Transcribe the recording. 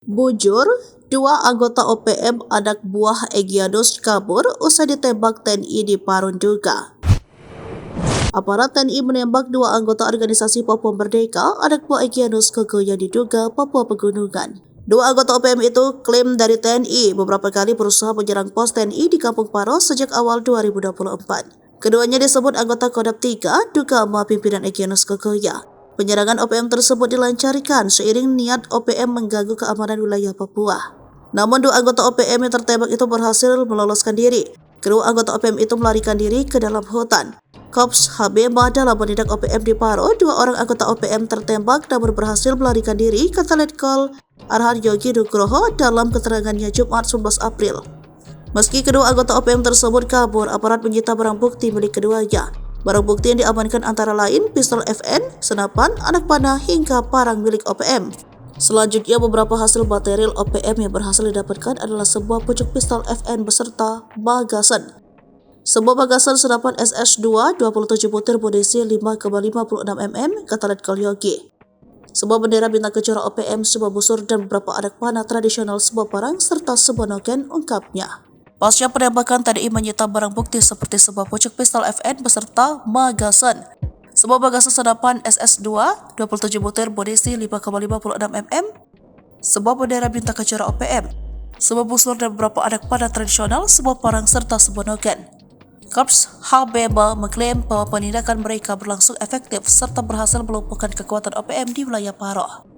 Bujur, dua anggota OPM anak buah Egyanus kabur usai ditembak TNI di Parunduga. Aparat TNI menembak dua anggota organisasi Papua Merdeka anak buah Egyanus Kogo yang diduga Papua Pegunungan. Dua anggota OPM itu klaim dari TNI beberapa kali berusaha menyerang pos TNI di Kampung Paro sejak awal 2024. Keduanya disebut anggota Kodam 3 Dugama pimpinan Egyanus Kogoya. Penyerangan OPM tersebut dilancarkan seiring niat OPM mengganggu keamanan wilayah Papua. Namun dua anggota OPM yang tertembak itu berhasil meloloskan diri. Kedua anggota OPM itu melarikan diri ke dalam hutan. Korps HBMA dalam menindak OPM di Paro, dua orang anggota OPM tertembak namun berhasil melarikan diri, kata Letkol Arhan Yogi Nugroho dalam keterangannya Jumat 11 April. Meski kedua anggota OPM tersebut kabur, aparat menyita barang bukti milik keduanya. Barang bukti yang diamankan antara lain pistol FN, senapan, anak panah, hingga parang milik OPM. Selanjutnya, beberapa hasil material OPM yang berhasil didapatkan adalah sebuah pucuk pistol FN beserta bagasan. Sebuah bagasan senapan SS2 27 butir munisi 5,56 mm, kata Letkol Yogi. Sebuah bendera bintang kejuaraan OPM, sebuah busur, dan beberapa anak panah tradisional, sebuah parang, serta sebuah noken, ungkapnya. Pasca penembakan, TNI menyita barang bukti seperti sebuah pucuk pistol FN beserta magasan, sebuah bagasan senapan SS2 27 butir munisi 5,56 mm, sebuah bendera bintang kejuaraan OPM, sebuah busur dan beberapa anak panah tradisional, sebuah parang, serta sebuah noken. Korps HBMA mengklaim bahwa penindakan mereka berlangsung efektif serta berhasil melumpuhkan kekuatan OPM di wilayah Paro.